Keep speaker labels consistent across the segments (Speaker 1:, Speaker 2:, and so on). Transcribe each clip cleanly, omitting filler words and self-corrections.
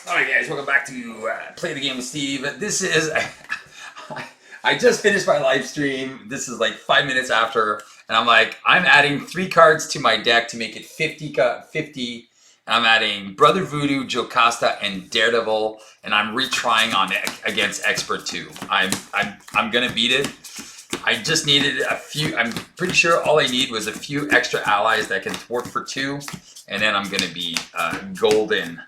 Speaker 1: Alright guys, welcome back to Play the Game with Steve. This is, I just finished my live stream. This is like 5 minutes after, and I'm like, I'm adding 3 cards to my deck to make it 50. And I'm adding Brother Voodoo, Jocasta, and Daredevil, and I'm retrying on it against Expert 2. I'm gonna beat it. I just needed a few, I'm pretty sure all I need was a few extra allies that can thwart for 2, and then I'm gonna be golden.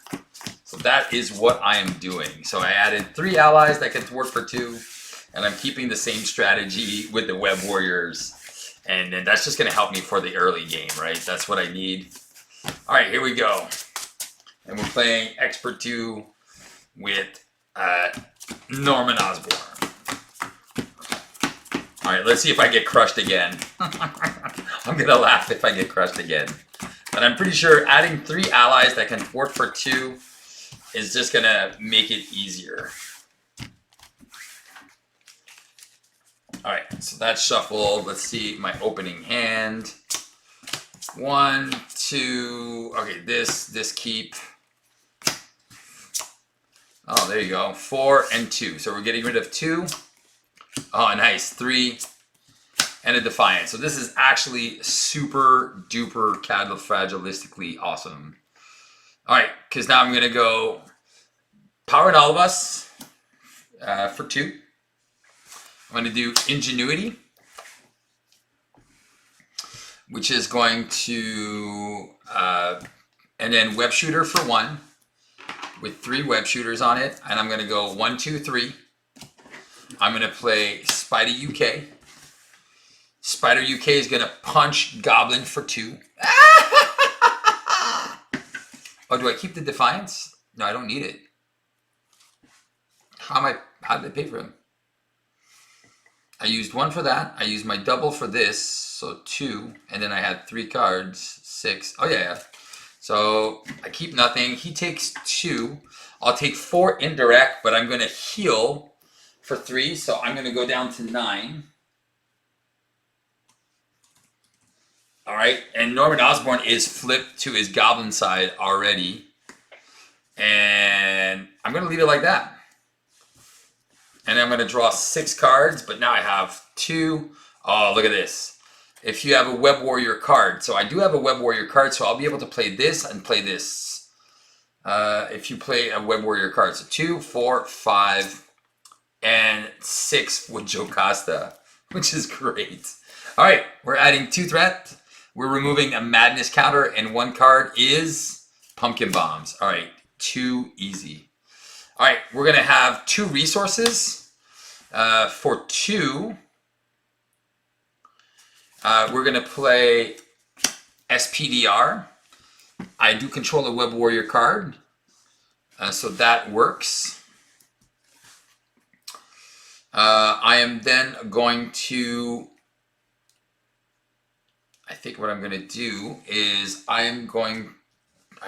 Speaker 1: So that is what I am doing. So I added 3 allies that can thwart for 2, and I'm keeping the same strategy with the Web Warriors. And then that's just going to help me for the early game, right? That's what I need. All right, here we go. And we're playing Expert 2 with Norman Osborn. All right, let's see if I get crushed again. I'm going to laugh if I get crushed again. But I'm pretty sure adding 3 allies that can thwart for 2 is just gonna make it easier. All right, so that's shuffled. Let's see my opening hand. 1, 2. Okay, this keep. Oh, there you go. 4 and 2. So we're getting rid of 2. Oh, nice. 3 and a Defiant. So this is actually super duper fragilistically awesome. All right, because now I'm going to go Power in All of Us for 2. I'm going to do Ingenuity, which is going to, and then Web Shooter for 1, with 3 Web Shooters on it. And I'm going to go 1, 2, 3. I'm going to play Spidey UK. Spider UK is going to punch Goblin for 2. Oh, do I keep the Defiance? No, I don't need it. How did I pay for him? I used 1 for that. I used my double for this, so 2. And then I had 3 cards, 6. Oh, yeah. So I keep nothing. He takes 2. I'll take 4 indirect, but I'm going to heal for 3. So I'm going to go down to 9. All right, and Norman Osborn is flipped to his Goblin side already. And I'm going to leave it like that. And I'm going to draw 6 cards, but now I have 2. Oh, look at this. If you have a Web Warrior card. So I do have a Web Warrior card, so I'll be able to play this and play this. If you play a Web Warrior card. So 2, 4, 5, and 6 with Jocasta, which is great. All right, we're adding 2 threat. We're removing a Madness counter, and 1 card is Pumpkin Bombs. All right, too easy. All right, we're going to have 2 resources for 2. We're going to play SPDR. I do control a Web Warrior card, so that works. I am then going to... I think what I'm going to do is I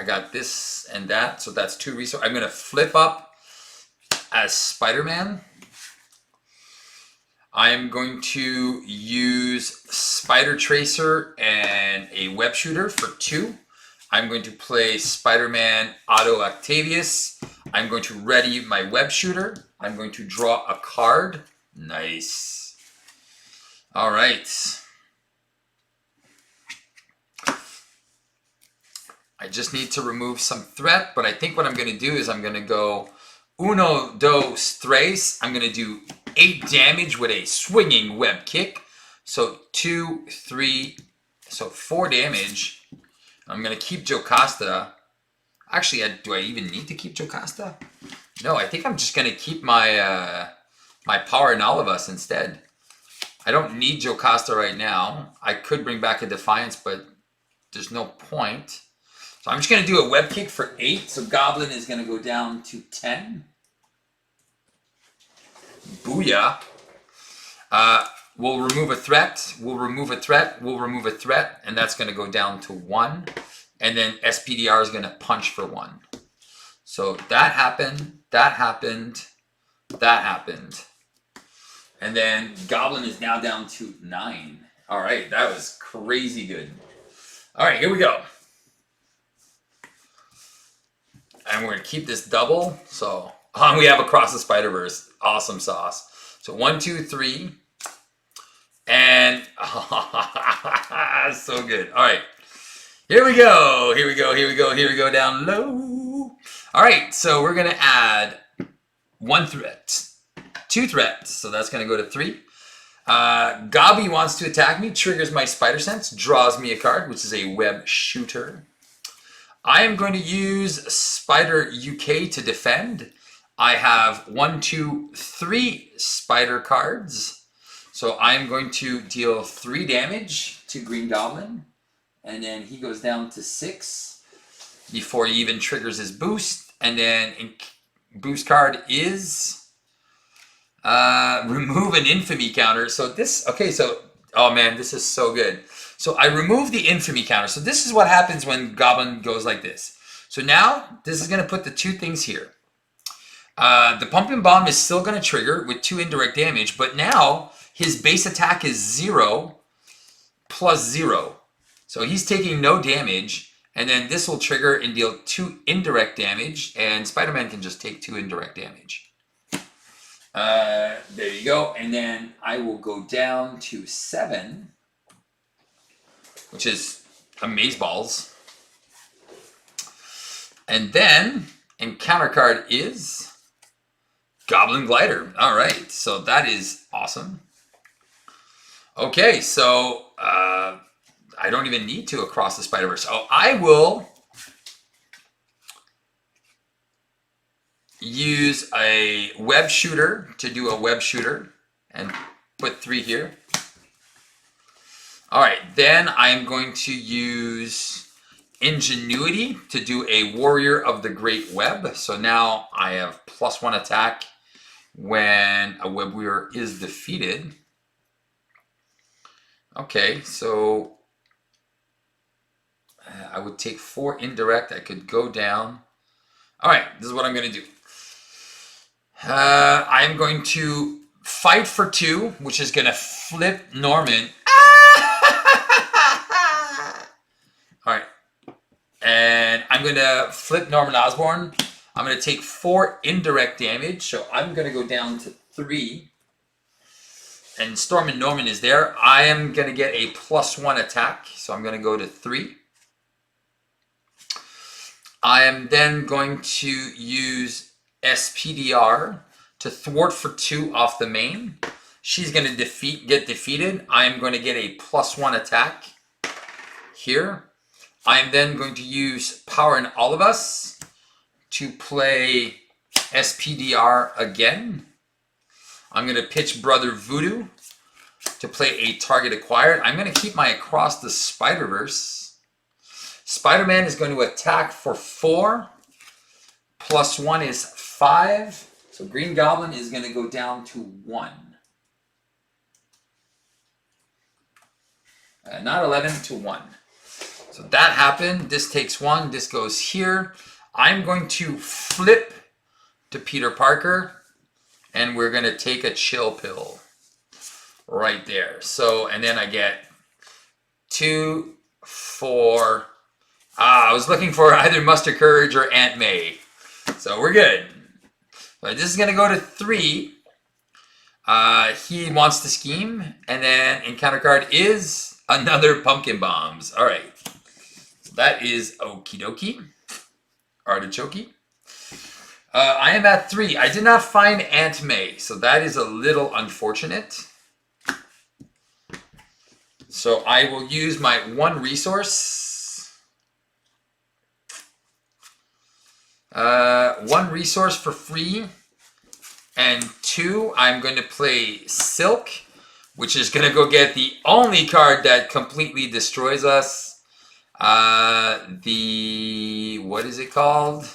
Speaker 1: got this and that, so that's 2 resources. I'm going to flip up as Spider-Man. I am going to use Spider Tracer and a Web Shooter for 2. I'm going to play Spider-Man Otto Octavius. I'm going to ready my Web Shooter. I'm going to draw a card. Nice. All right. I just need to remove some threat, but I think what I'm going to do is I'm going to go uno, dos, tres. I'm going to do 8 damage with a swinging web kick. So 2, 3, so 4 damage. I'm going to keep Jocasta. Actually, do I even need to keep Jocasta? No, I think I'm just going to keep my my Power in All of Us instead. I don't need Jocasta right now. I could bring back a Defiance, but there's no point. So I'm just going to do a web kick for 8. So Goblin is going to go down to 10. Booyah. We'll remove a threat. We'll remove a threat. We'll remove a threat. And that's going to go down to 1. And then SPDR is going to punch for 1. So that happened. That happened. That happened. And then Goblin is now down to 9. All right. That was crazy good. All right. Here we go. And we're going to keep this double. So we have Across the Spider-Verse. Awesome sauce. So 1, 2, 3. And so good. All right. Here we go. Here we go. Here we go. Here we go down low. All right. So we're going to add 1 threat. 2 threats. So that's going to go to 3. Gabi wants to attack me. Triggers my Spider Sense. Draws me a card, which is a web shooter. I am going to use Spider UK to defend. I have 1, 2, 3 spider cards. So I'm going to deal 3 damage to Green Goblin. And then he goes down to 6 before he even triggers his boost. And then boost card is remove an infamy counter. So this, okay, so, oh man, this is so good. So I remove the infamy counter. So this is what happens when Goblin goes like this. So now this is going to put the 2 things here. The Pumpkin Bomb is still going to trigger with 2 indirect damage, but now his base attack is 0 plus 0. So he's taking no damage, and then this will trigger and deal 2 indirect damage, and Spider-Man can just take 2 indirect damage. There you go, and then I will go down to 7, which is Amazeballs. And then, encounter card is Goblin Glider. All right, so that is awesome. Okay, so I don't even need to Across the Spider-Verse. Oh, I will use a web shooter to do a web shooter and put 3 here. All right, then I'm going to use Ingenuity to do a Warrior of the Great Web. So now I have +1 attack when a web weaver is defeated. Okay, so I would take 4 indirect. I could go down. All right, this is what I'm going to do. I'm going to fight for 2, which is going to flip Norman. All right, and I'm going to flip Norman Osborn. I'm going to take 4 indirect damage, so I'm going to go down to 3. And Storm and Norman is there. I am going to get a +1 attack, so I'm going to go to 3. I am then going to use SPDR to thwart for 2 off the main. She's going to get defeated. I am going to get a +1 attack here. I am then going to use Power in All of Us to play SPDR again. I'm going to pitch Brother Voodoo to play a target acquired. I'm going to keep my Across the Spider-Verse. Spider-Man is going to attack for 4. +1 is 5. So Green Goblin is going to go down to 1. Not 11 to 1. So that happened. This takes 1. This goes here. I'm going to flip to Peter Parker. And we're going to take a chill pill right there. So, and then I get 2, 4. I was looking for either Muster Courage or Aunt May. So we're good. But this is going to go to 3. He wants to scheme. And then encounter card is another Pumpkin Bombs. All right. So that is okie dokie. Artichoke. I am at 3. I did not find Aunt May, so that is a little unfortunate. So I will use my 1 resource. 1 resource for free. And 2, I'm going to play Silk, which is going to go get the only card that completely destroys us. What is it called?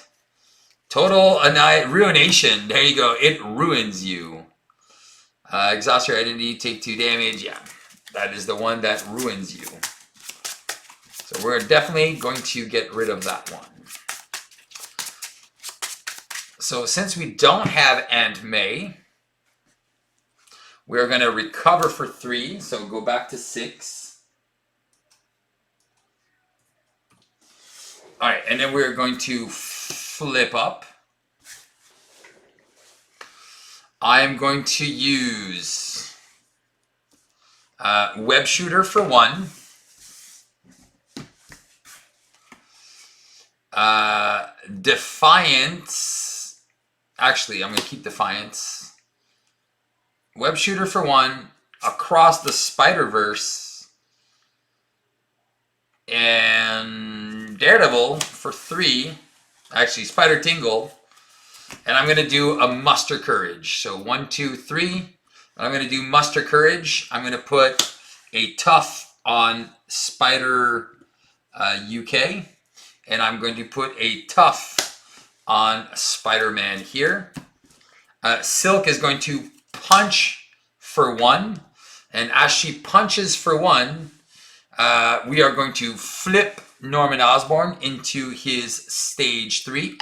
Speaker 1: Total Ruination. There you go. It ruins you. Exhaust your identity, take 2 damage. Yeah, that is the one that ruins you. So we're definitely going to get rid of that one. So since we don't have Aunt May, we're going to recover for 3. So go back to 6. All right, and then we're going to flip up. I am going to use web shooter for 1. Defiance. Actually, I'm going to keep Defiance. Web shooter for 1. Across the Spider-Verse. And Daredevil for 3. Actually, Spider Tingle. And I'm going to do a Muster Courage. So 1, 2, 3. I'm going to do Muster Courage. I'm going to put a Tough on Spider UK. And I'm going to put a Tough on Spider-Man here. Silk is going to punch for 1. And as she punches for 1, we are going to flip Norman Osborn into his stage 3.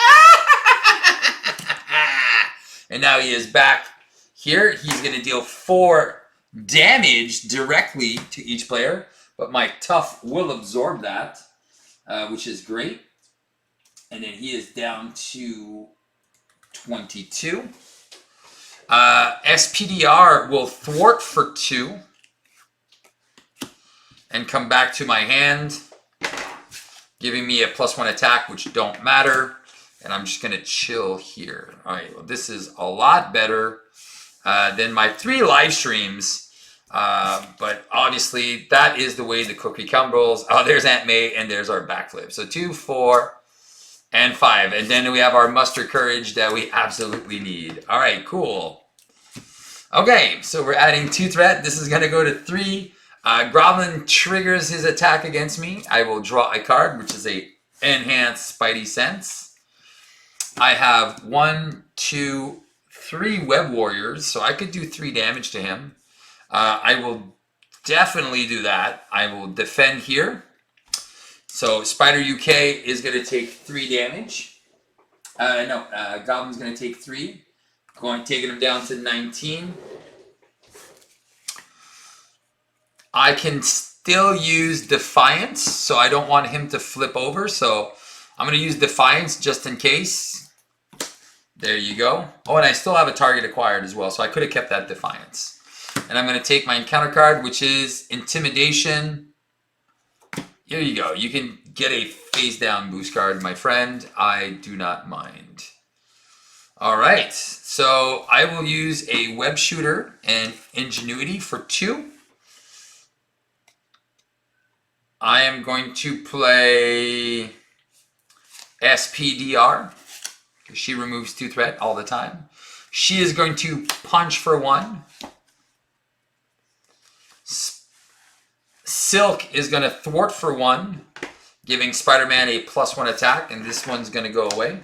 Speaker 1: And now he is back here. He's going to deal 4 damage directly to each player. But my Tough will absorb that, which is great. And then he is down to 22. SPDR will thwart for 2. And come back to my hand, giving me a +1 attack, which don't matter. And I'm just going to chill here. All right, well, this is a lot better than my 3 live streams. But obviously, that is the way the cookie crumbles. Oh, there's Aunt May, and there's our backflip. So 2, 4, and 5. And then we have our Muster Courage that we absolutely need. All right, cool. Okay, so we're adding 2 threat. This is going to go to 3. Goblin triggers his attack against me. I will draw a card, which is a enhanced Spidey Sense. I have 1, 2, 3 Web Warriors, so I could do 3 damage to him. I will definitely do that. I will defend here. So Spider UK is going to take 3 damage. Goblin's going to take 3. Taking him down to 19. I can still use Defiance, so I don't want him to flip over. So I'm going to use Defiance just in case. There you go. Oh, and I still have a target acquired as well, so I could have kept that Defiance. And I'm going to take my encounter card, which is Intimidation. Here you go. You can get a face down boost card, my friend. I do not mind. All right. So I will use a Web Shooter and Ingenuity for 2. I am going to play SPDR. She removes 2 threat all the time. She is going to punch for 1. Silk is going to thwart for 1, giving Spider-Man a +1 attack, and this one's going to go away.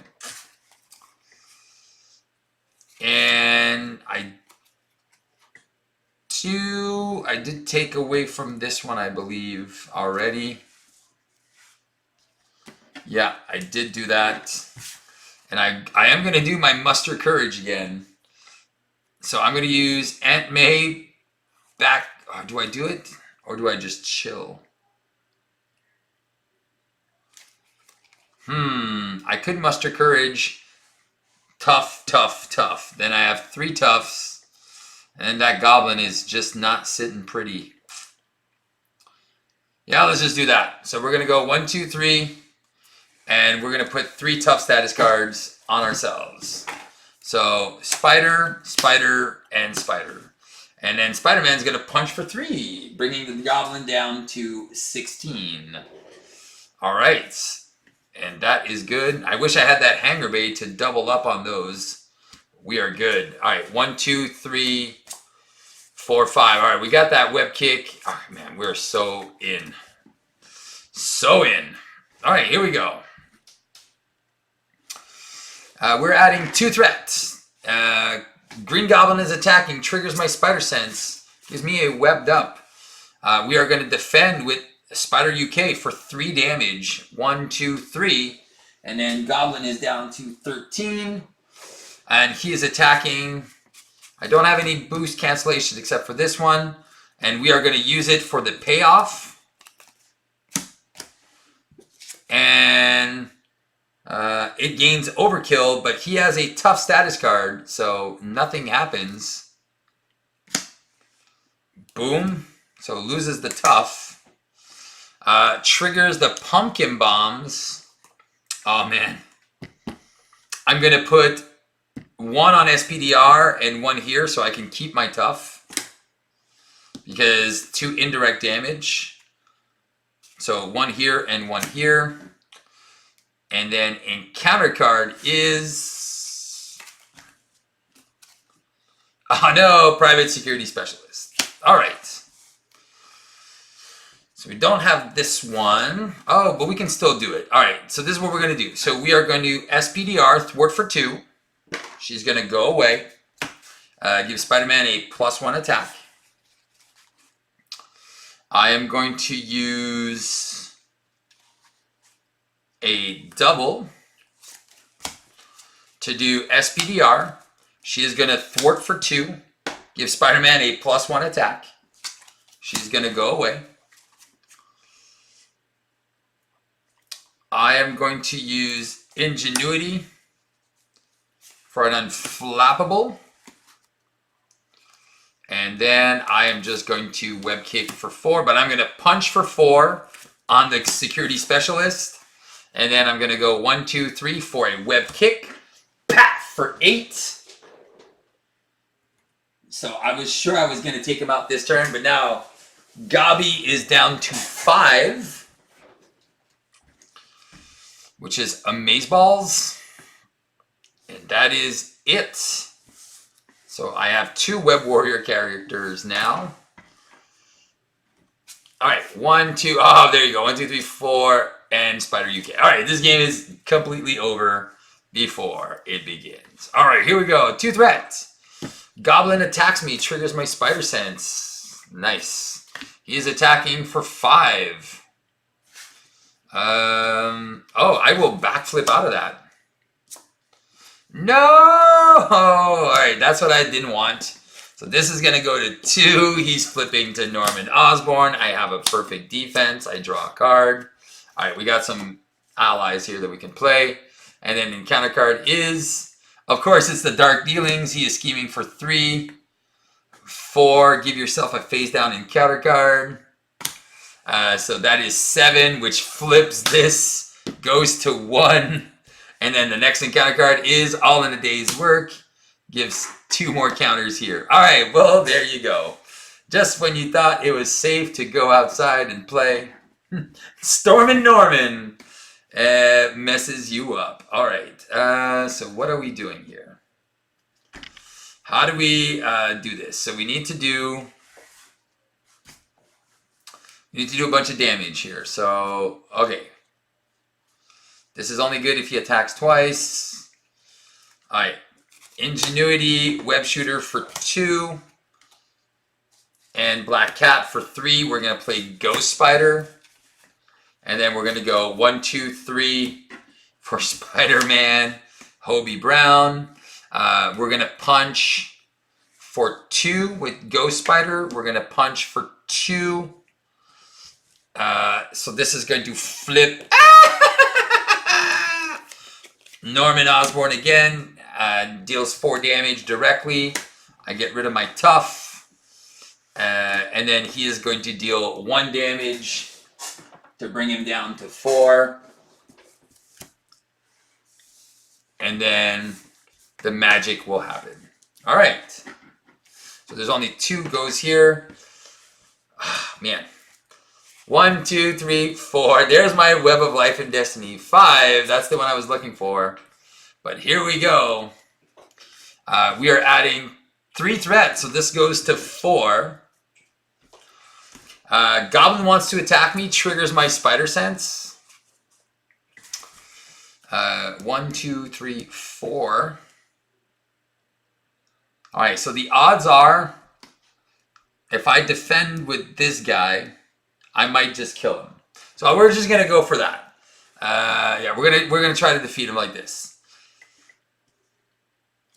Speaker 1: And I did take away from this one, I believe, already. Yeah, I did do that. And I am going to do my Muster Courage again. So I'm going to use Aunt May back. Oh, do I do it? Or do I just chill? I could Muster Courage. Tough, tough, tough. Then I have 3 toughs. And that Goblin is just not sitting pretty. Yeah, let's just do that. So we're going to go 1, 2, 3. And we're going to put 3 tough status cards on ourselves. So Spider, Spider, and Spider. And then Spider-Man's going to punch for 3, bringing the Goblin down to 16. All right. And that is good. I wish I had that Hanger Bay to double up on those. We are good. All right. 1, 2, 3, 4, 5. All right. We got that web kick. Oh, man, we're so in. So in. All right. Here we go. We're adding 2 threats. Green Goblin is attacking, triggers my Spider Sense, gives me a webbed up. We are going to defend with Spider UK for 3 damage. 1, 2, 3. And then Goblin is down to 13. And he is attacking. I don't have any boost cancellations except for this one. And we are going to use it for the payoff. And It gains overkill, but he has a tough status card, so nothing happens. Boom. So loses the tough. Triggers the pumpkin bombs. Oh, man. I'm going to put one on SPDR and one here so I can keep my tough. Because 2 indirect damage. So 1 here and 1 here. And then encounter card is... Oh no, Private Security Specialist. Alright. So we don't have this one. Oh, but we can still do it. Alright, so this is what we're going to do. So we are going to SPDR, thwart for 2. She's going to go away. Give Spider-Man a +1 attack. I am going to use a double to do SPDR. She is going to thwart for 2. Give Spider-Man a +1 attack. She's going to go away. I am going to use Ingenuity for an unflappable. And then I am just going to web kick for 4, but I'm going to punch for 4 on the Security Specialist. And then I'm going to go 1, 2, 3 for a web kick. Pat for 8. So I was sure I was going to take him out this turn, but now Gabi is down to 5, which is Amazeballs. And that is it. So I have 2 Web Warrior characters now. All right, 1, 2, oh, there you go. 1, 2, 3, 4, and Spider UK. All right, this game is completely over before it begins. All right, here we go. 2 threats. Goblin attacks me, triggers my Spider Sense. Nice. He is attacking for 5. Oh, I will backflip out of that. No! All right, that's what I didn't want. So this is going to go to 2. He's flipping to Norman Osborn. I have a perfect defense. I draw a card. All right, we got some allies here that we can play. And then encounter card is, of course, it's the Dark Dealings. He is scheming for 3. 4, give yourself a face down encounter card. So that is 7, which flips this, goes to 1. And then the next encounter card is All in a Day's Work. Gives 2 more counters here. All right, well, there you go. Just when you thought it was safe to go outside and play, Stormin' Norman messes you up. All right, so what are we doing here? How do we do this? So we need to do a bunch of damage here. So, okay. This is only good if he attacks twice. All right. Ingenuity, Web Shooter for 2. And Black Cat for 3. We're going to play Ghost Spider. And then we're going to go 1, 2, 3 for Spider-Man, Hobie Brown. We're going to punch for 2 with Ghost Spider. We're going to punch for 2. So this is going to flip. Norman Osborn again. Deals 4 damage directly. I get rid of my tough. And then he is going to deal 1 damage to bring him down to 4. And then the magic will happen. All right. So there's only 2 goes here. Oh, man. 1, 2, 3, 4. There's my Web of Life and Destiny. 5. That's the one I was looking for. But here we go. We are adding 3 threats. So this goes to 4. Goblin wants to attack me. Triggers my Spider Sense. 1, 2, 3, 4. All right. So the odds are, if I defend with this guy, I might just kill him. So we're just gonna go for that. Yeah, we're gonna try to defeat him like this.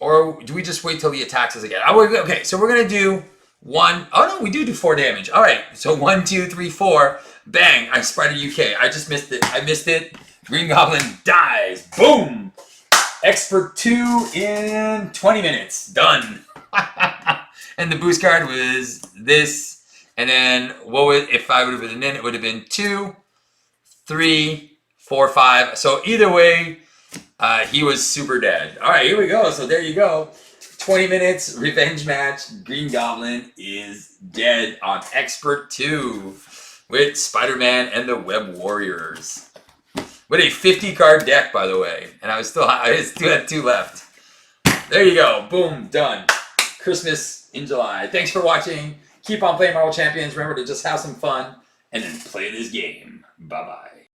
Speaker 1: Or do we just wait till he attacks us again? Okay, so we're gonna do 1. Oh no, we do 4 damage. All right, so 1, 2, 3, 4. Bang! I Spider UK. I just missed it. I missed it. Green Goblin dies. Boom! Expert 2 in 20 minutes. Done. And the boost card was this. And then what would, if I would have been in, it would have been 2, 3, 4, 5. So either way, he was super dead. All right, here we go. So there you go. 20 minutes, revenge match. Green Goblin is dead on Expert 2 with Spider-Man and the Web Warriors. With a 50-card deck, by the way. And I still had 2 left. There you go. Boom. Done. Christmas in July. Thanks for watching. Keep on playing Marvel Champions. Remember to just have some fun and then play this game. Bye-bye.